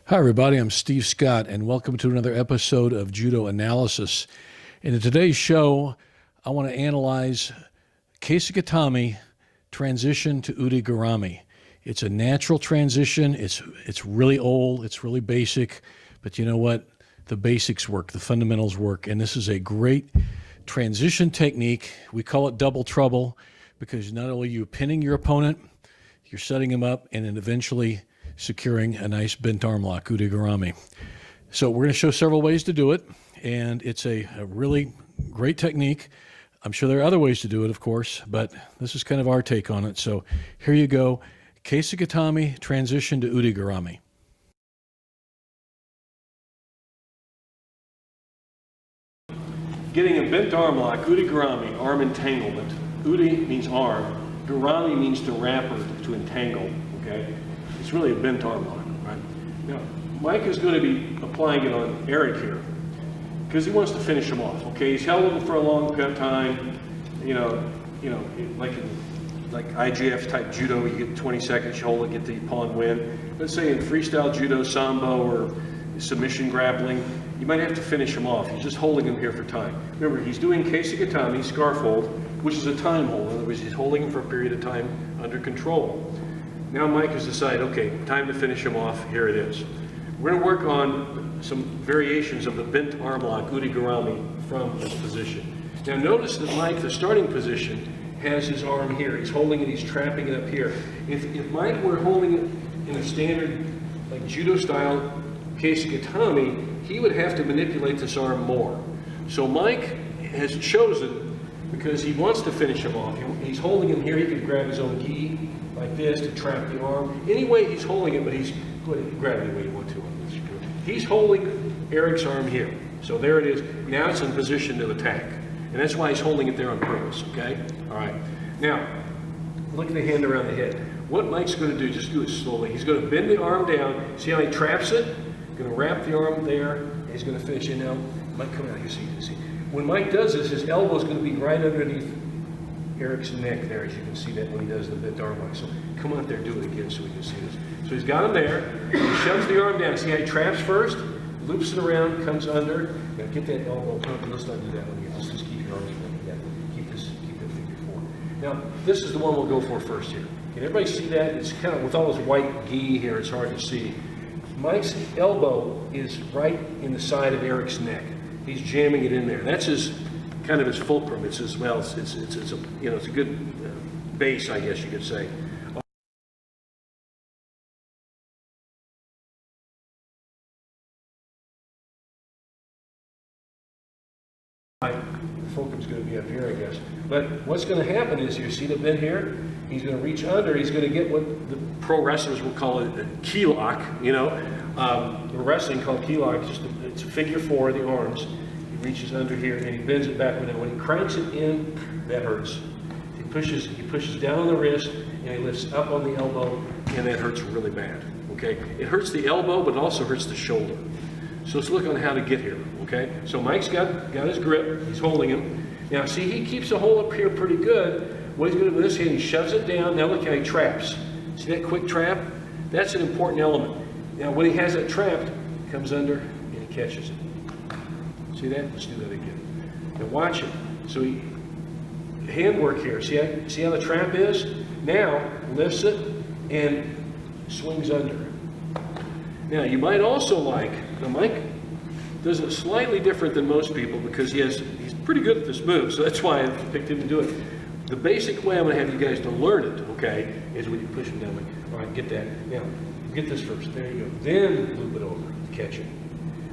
Hi, everybody. I'm Steve Scott, and welcome to another episode of Judo Analysis. And in today's show, I want to analyze Kesa Gatame transition to Ude Garami. It's a natural transition. It's really old. It's really basic. But you know what? The basics work. The fundamentals work. And this is a great transition technique. We call it double trouble because not only are you pinning your opponent, you're setting him up, and then eventually securing a nice bent arm lock, Ude Garami. So we're going to show several ways to do it, and it's a really great technique. I'm sure there are other ways to do it, of course, but this is kind of our take on it. So here you go. Kesa Gatame transition to Ude Garami. Getting a bent arm lock, Ude Garami, arm entanglement. Ude means arm, Garami means to wrap or to entangle, okay? It's really a bent arm lock, right? Now, Mike is going to be applying it on Eric here because he wants to finish him off, okay? He's held him for a long time, like IGF type judo, you get 20 seconds, you hold it, get the pawn win. Let's say in freestyle judo, Sambo, or submission grappling, you might have to finish him off. He's just holding him here for time. Remember, he's doing Kesa Gatame, scarf hold, which is a time hold. In other words, he's holding him for a period of time under control. Now Mike has decided, okay, time to finish him off. Here it is. We're going to work on some variations of the bent arm lock, Ude Garami, from this position. Now notice that Mike, the starting position, has his arm here. He's holding it, he's trapping it up here. If Mike were holding it in a standard, like judo style Kesa Gatame, he would have to manipulate this arm more. So Mike has chosen, because he wants to finish him off, he's holding him here, he could grab his own gi like this to trap the arm. Any way he's holding it, but he's, go ahead and grab it any way you want to. He's holding Eric's arm here. So there it is. Now it's in position to attack. And that's why he's holding it there on purpose, okay? All right. Now, look at the hand around the head. What Mike's going to do, just do it slowly. He's going to bend the arm down. See how he traps it? Going to wrap the arm there, and he's going to finish it. Now, Mike, come out. You see. When Mike does this, his elbow is going to be right underneath Eric's neck there, as you can see that when he does the bent arm lock. So come out there, do it again so we can see this. So he's got him there. He shoves the arm down. See how he traps first, loops it around, comes under. Now get that elbow. Let's not do that one again. Let's just keep your arms together. Keep that figure four. Now this is the one we'll go for first here. Can everybody see that? It's kind of with all this white gi here. It's hard to see. Mike's elbow is right in the side of Eric's neck. He's jamming it in there. That's his kind of his fulcrum. It's as well. It's a good base, I guess you could say. The fulcrum's going to be up here, I guess. But what's going to happen is, you see the bend here? He's going to reach under. He's going to get what the pro wrestlers will call a key lock. The wrestling called key lock. It's a figure four of the arms. He reaches under here and he bends it backward. And when he cranks it in, that hurts. He pushes down on the wrist and he lifts up on the elbow, and that hurts really bad. Okay, it hurts the elbow, but it also hurts the shoulder. So let's look on how to get here. Okay, so Mike's got his grip. He's holding him. Now see, he keeps the hold up here pretty good. What he's going to do with this hand, he shoves it down. Now look how he traps. See that quick trap? That's an important element. Now when he has it trapped, he comes under and he catches it. See that? Let's do that again. Now watch it. So handwork here. See how the trap is? Now lifts it and swings under. Now you might also Mike does it slightly different than most people because he's pretty good at this move. So that's why I picked him to do it. The basic way I'm going to have you guys to learn it, okay, is when you push him down. All right, get that. Now, get this first. There you go. Then loop it over to catch it.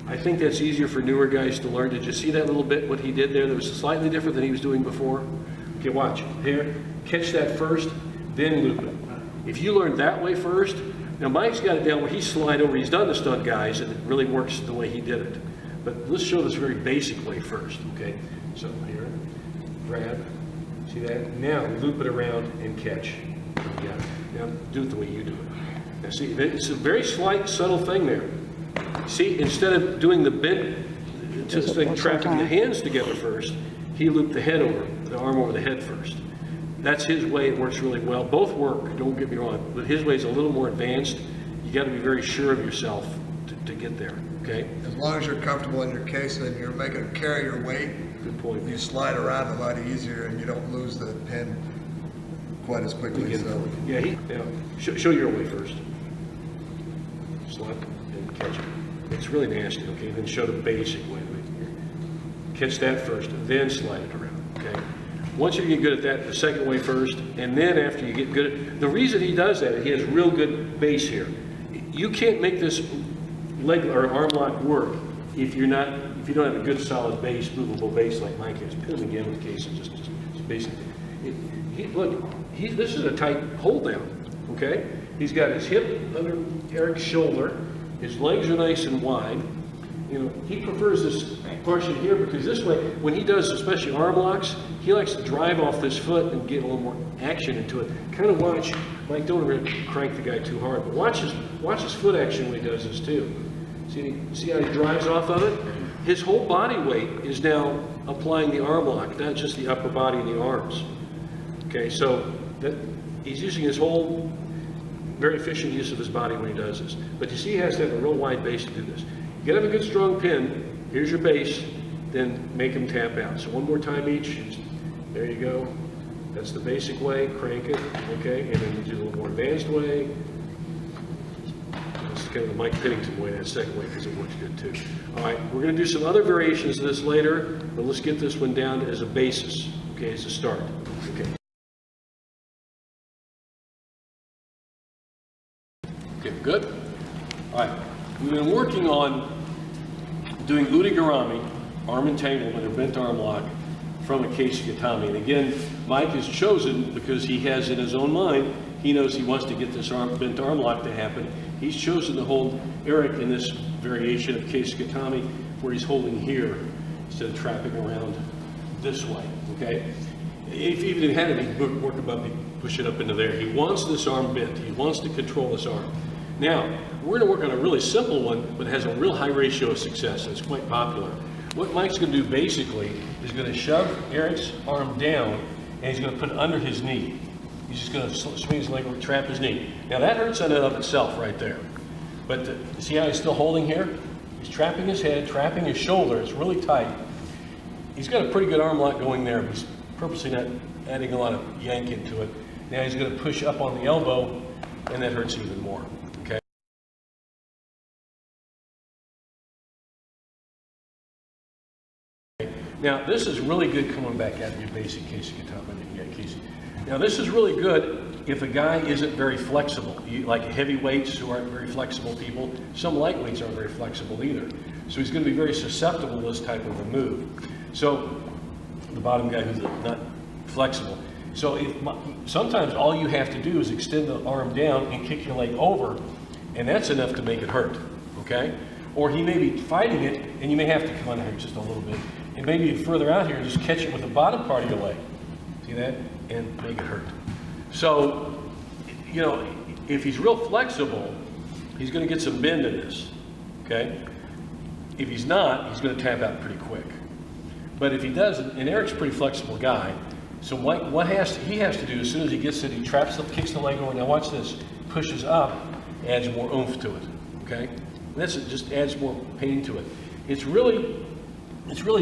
I think that's easier for newer guys to learn. Did you see that little bit, what he did there? That was slightly different than he was doing before. Okay, watch. Here, catch that first, then loop it. If you learn that way first, now Mike's got it down where he slide over. He's done the stunt guys, and it really works the way he did it. But let's show this very basic way first, okay? So here, grab. See that? Now loop it around and catch. Yeah. Now do it the way you do it. Now see, it's a very slight, subtle thing there. See, instead of doing the bend, just like trapping the hands together first, he looped the head over, the arm over the head first. That's his way. It works really well. Both work, don't get me wrong, but his way is a little more advanced. You got to be very sure of yourself to get there, okay? As long as you're comfortable in your case and you're making it carry your weight, Good point. you slide around a lot easier and you don't lose the pin quite as quickly. So. Yeah, show your way first. Slide and catch it. It's really nasty, okay? Then show the basic way. Catch that first, then slide it around, okay? Once you get good at that, the second way first, and then after you get good at, the reason he does that, he has real good base here. You can't make this leg or arm lock work if you don't have a good solid base, movable base like Mike has. Put him again with Kesa, just basically. This is a tight hold down, okay? He's got his hip under Eric's shoulder, his legs are nice and wide. You know, he prefers this portion here because this way, when he does especially arm locks, he likes to drive off this foot and get a little more action into it. Kind of watch, Mike, don't really crank the guy too hard, but watch his foot action when he does this too. See how he drives off of it? His whole body weight is now applying the arm lock, not just the upper body and the arms. Okay, so he's using his whole very efficient use of his body when he does this. But you see he has to have a real wide base to do this. You gotta have a good strong pin. Here's your base, then make him tap out. So one more time each. There you go. That's the basic way. Crank it, okay? And then you do a little more advanced way. That's kind of the Mike Pennington way, that second way, because it works good too. All right, we're gonna do some other variations of this later, but let's get this one down as a basis, okay, as a start. Okay. Okay, good. All right, we've been working on doing Ude Garami, arm entanglement or bent arm lock from a Kesa Gatame. And again, Mike has chosen, because he has in his own mind, he knows he wants to get this bent arm lock to happen. He's chosen to hold Eric in this variation of Kesa Gatame where he's holding here instead of trapping around this way, okay? If he even had any work above me, push it up into there. He wants this arm bent. He wants to control this arm. Now, we're going to work on a really simple one, but it has a real high ratio of success, and it's quite popular. What Mike's going to do basically is going to shove Eric's arm down, and he's going to put it under his knee. He's just going to swing his leg or trap his knee. Now that hurts in and of itself right there. But see how he's still holding here? He's trapping his head, trapping his shoulder. It's really tight. He's got a pretty good arm lock going there, but he's purposely not adding a lot of yank into it. Now he's going to push up on the elbow, and that hurts even more. Okay. Now this is really good coming back out of your basic Kesa Gatame. Now this is really good if a guy isn't very flexible. Like heavyweights who aren't very flexible people. Some lightweights aren't very flexible either. So he's going to be very susceptible to this type of a move. So the bottom guy who's not flexible. So sometimes all you have to do is extend the arm down and kick your leg over, and that's enough to make it hurt, okay? Or he may be fighting it, and you may have to come on here just a little bit, and maybe further out here, just catch it with the bottom part of your leg. See that? And make it hurt. So, you know, if he's real flexible, he's going to get some bend in this, okay? If he's not, he's going to tap out pretty quick. But if he doesn't, and Eric's a pretty flexible guy, so what he has to do as soon as he gets it, he kicks the leg over. Now watch this, pushes up, adds more oomph to it, okay? And this just adds more pain to it. It's really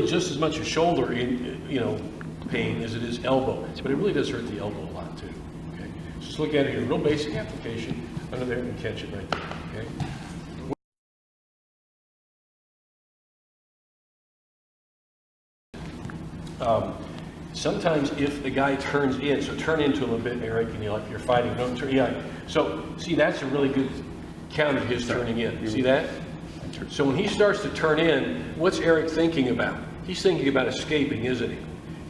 just as much a shoulder, pain as it is elbow, but it really does hurt the elbow a lot too. Okay, just look at it here, real basic application under there and catch it right there. Okay. Sometimes if the guy turns in, so turn into him a bit, Eric, and you're fighting. Don't turn. Yeah. So see, that's a really good counter to his turning in. See that? So when he starts to turn in, what's Eric thinking about? He's thinking about escaping, isn't he?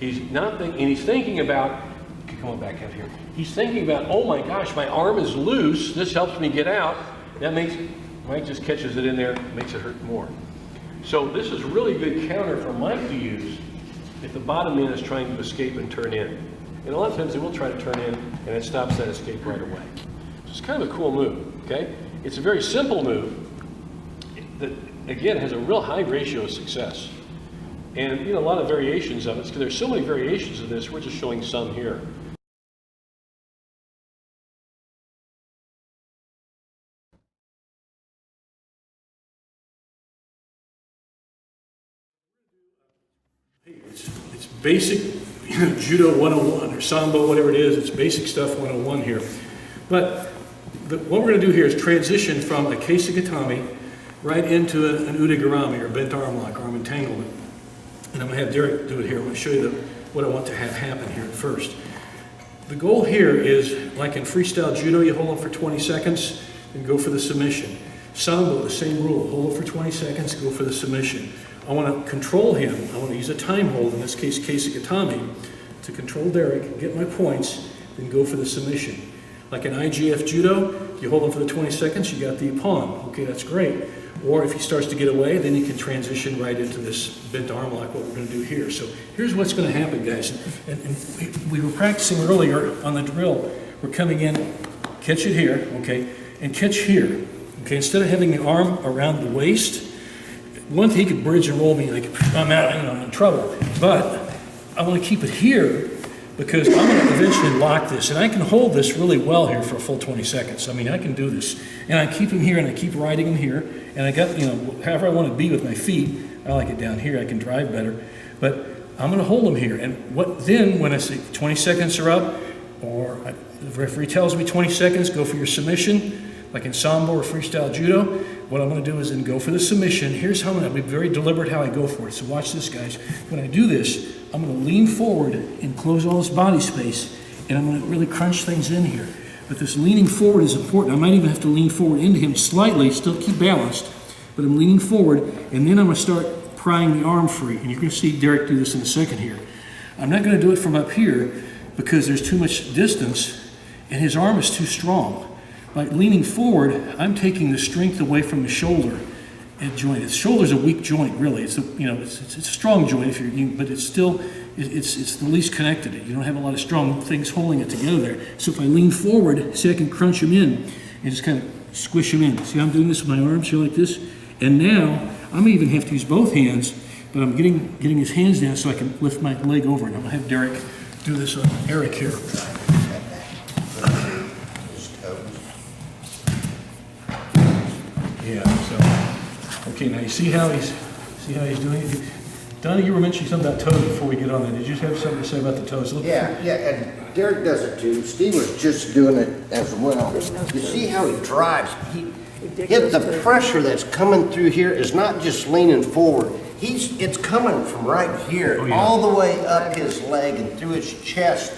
He's not thinking, and he's thinking about, come on back out here. He's thinking about, oh my gosh, my arm is loose. This helps me get out. That makes, Mike just catches it in there, makes it hurt more. So this is really good counter for Mike to use if the bottom man is trying to escape and turn in. And a lot of times they will try to turn in, and it stops that escape right away. So it's kind of a cool move, okay? It's a very simple move that, again, has a real high ratio of success. And, a lot of variations of it, because there's so many variations of this, we're just showing some here. It's basic Judo 101 or Sambo, whatever it is. It's basic stuff 101 here. But what we're going to do here is transition from a Kesa Gatame right into an Ude Garami, or bent arm lock, arm entanglement. And I'm going to have Derek do it here. I'm going to show you what I want to have happen here first. The goal here is, like in freestyle judo, you hold them for 20 seconds and go for the submission. Sambo, the same rule. Hold it for 20 seconds, go for the submission. I want to control him. I want to use a time hold, in this case Kesa Gatame, to control Derek, get my points, then go for the submission. Like in IGF judo, you hold him for the 20 seconds, you got the ippon. Okay, that's great. Or if he starts to get away, then you can transition right into this bent arm lock, what we're going to do here. So here's what's going to happen, guys. And we were practicing earlier on the drill. We're coming in, catch it here, okay, and catch here. Okay, instead of having the arm around the waist, one thing he could bridge and roll me like I'm out, I'm in trouble. But I want to keep it here because I'm going to eventually lock this, and I can hold this really well here for a full 20 seconds. I mean, I can do this, and I keep him here, and I keep riding him here, and I got, however I want to be with my feet. I like it down here. I can drive better, but I'm going to hold him here. And then when I say 20 seconds are up, or the referee tells me 20 seconds, go for your submission. Like in Sambo or freestyle judo, what I'm going to do is then go for the submission. Here's how I'm going to be very deliberate how I go for it. So watch this, guys. When I do this, I'm going to lean forward and close all this body space, and I'm going to really crunch things in here. But this leaning forward is important. I might even have to lean forward into him slightly, still keep balanced, but I'm leaning forward, and then I'm going to start prying the arm free. And you're going to see Derek do this in a second here. I'm not going to do it from up here because there's too much distance, and his arm is too strong. By leaning forward, I'm taking the strength away from the shoulder and joint. The shoulder's a weak joint, really. It's a strong joint but it's still it's the least connected. You don't have a lot of strong things holding it together there. So if I lean forward, see, I can crunch him in and just kind of squish him in. See, I'm doing this with my arms here like this, and now I may even have to use both hands, but I'm getting his hands down so I can lift my leg over. And I'm gonna have Derek do this on Eric here. Yeah, so, okay, now you see how he's doing it? Donnie, you were mentioning something about toes before we get on there. Did you have something to say about the toes? Yeah, and Derek does it too. Steve was just doing it as well. You see how he drives. The pressure that's coming through here is not just leaning forward. It's coming from right here, all the way up his leg and through his chest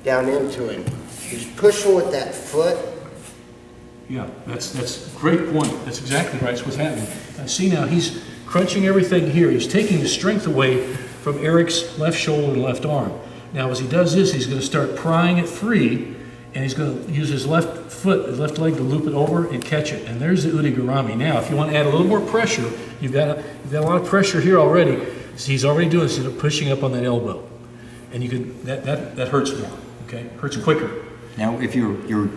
down into him. He's pushing with that foot. Yeah, that's a great point. That's exactly right. That's what's happening. I see now he's crunching everything here. He's taking the strength away from Eric's left shoulder and left arm. Now, as he does this, he's going to start prying it free, and he's going to use his left foot, his left leg to loop it over and catch it. And there's the Ude Garami. Now, if you want to add a little more pressure, you've got a lot of pressure here already. So he's already doing this. He's pushing up on that elbow, and you can that hurts more. Okay, hurts quicker. Now, if you're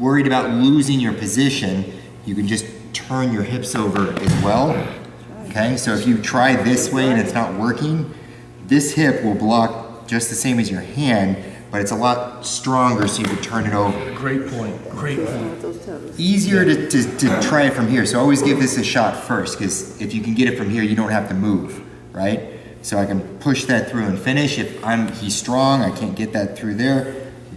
worried about losing your position, you can just turn your hips over as well. Okay, so if you try this way and it's not working, this hip will block just the same as your hand, but it's a lot stronger, so you can turn it over. Great point. Great point. Easier to try it from here, so always give this a shot first, because if you can get it from here, you don't have to move, right? So I can push that through and finish. If he's strong, I can't get that through there.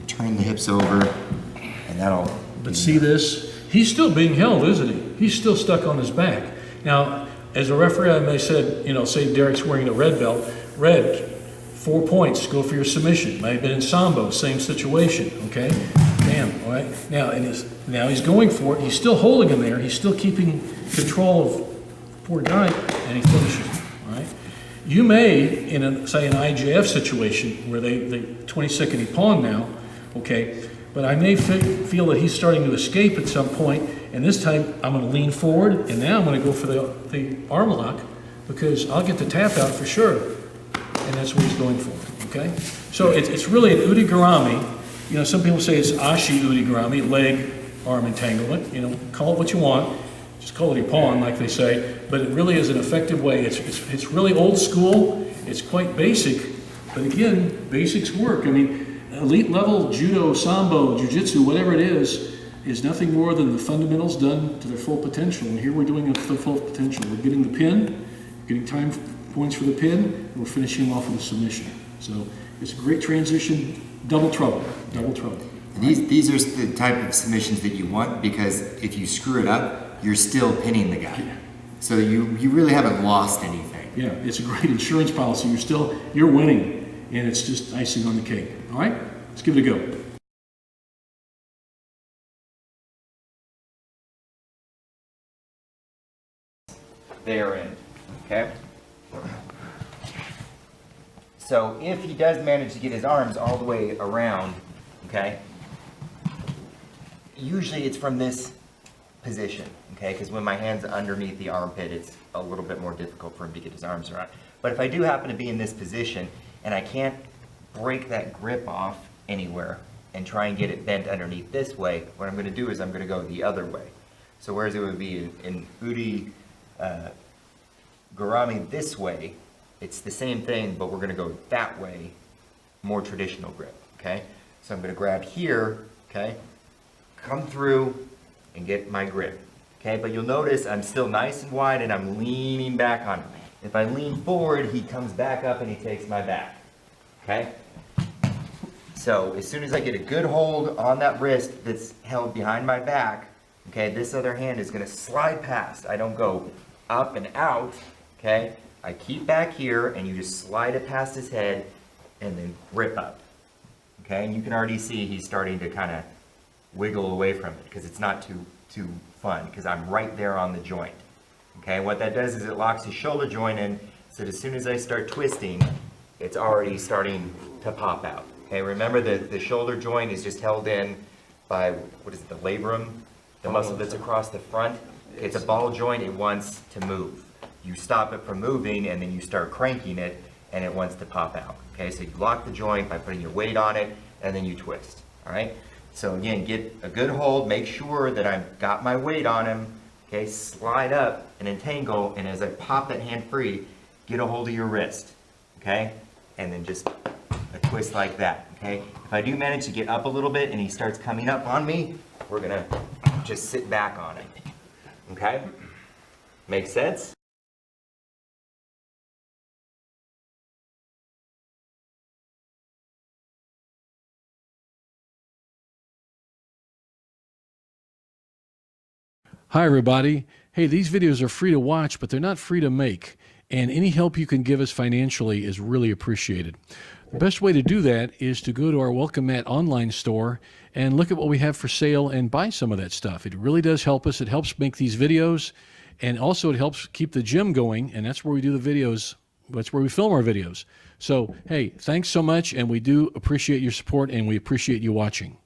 Turn the hips over, and that'll... But see this? He's still being held, isn't he? He's still stuck on his back. Now, as a referee, I may said, say Derek's wearing a red belt. Red, 4 points, go for your submission. Might have been in Sambo, same situation, okay? Bam, all right? Now he's going for it. He's still holding him there. He's still keeping control of poor guy, and he finishes him, all right? You may, say an IJF situation, where they 20-second ippon now, okay, but I may feel that he's starting to escape at some point, and this time I'm going to lean forward, and now I'm going to go for the arm lock, because I'll get the tap out for sure, and that's what he's going for, okay? So it's really an Ude Garami. Some people say it's Ashi Ude Garami, leg, arm entanglement. Call it what you want. Just call it ippon, like they say, but it really is an effective way. It's really old school. It's quite basic, but again, basics work. I mean, elite level judo, sambo, jiu-jitsu, whatever it is nothing more than the fundamentals done to their full potential. And here we're doing it to the full potential. We're getting the pin, getting time points for the pin, and we're finishing him off with a submission. So it's a great transition, double trouble, double trouble. And these are the type of submissions that you want, because if you screw it up, you're still pinning the guy. So you really haven't lost anything. Yeah, it's a great insurance policy. You're winning, and it's just icing on the cake. All right, let's give it a go. There in, okay? So if he does manage to get his arms all the way around, okay, usually it's from this position, okay, because when my hand's underneath the armpit, it's a little bit more difficult for him to get his arms around. But if I do happen to be in this position and I can't break that grip off anywhere and try and get it bent underneath this way, what I'm going to do is I'm going to go the other way. So whereas it would be in Ude Garami this way, it's the same thing, but we're going to go that way, more traditional grip, okay? So I'm going to grab here, okay, come through and get my grip, okay? But you'll notice I'm still nice and wide and I'm leaning back on him. If I lean forward, he comes back up and he takes my back, okay? So as soon as I get a good hold on that wrist that's held behind my back, okay, this other hand is going to slide past. I don't go up and out, okay? I keep back here and you just slide it past his head and then grip up, okay? And you can already see he's starting to kind of wiggle away from it because it's not too fun because I'm right there on the joint, okay? What that does is it locks his shoulder joint in so that as soon as I start twisting, it's already starting to pop out, okay? Remember the shoulder joint is just held in by, what is it, the labrum? The muscle that's across the front. It's a ball joint, it wants to move. You stop it from moving and then you start cranking it and it wants to pop out. Okay, so you lock the joint by putting your weight on it and then you twist. All right, so again, get a good hold, make sure that I've got my weight on him. Okay, slide up and entangle, and as I pop that hand free, get a hold of your wrist. Okay, and then just a twist like that. Okay, if I do manage to get up a little bit and he starts coming up on me, we're gonna just sit back on it. Okay, make sense? Hi, everybody. Hey, these videos are free to watch, but they're not free to make. And any help you can give us financially is really appreciated. The best way to do that is to go to our Welcome Mat online store and look at what we have for sale and buy some of that stuff. It really does help us. It helps make these videos, and also it helps keep the gym going, and that's where we do the videos. That's where we film our videos. So, hey, thanks so much, and we do appreciate your support, and we appreciate you watching.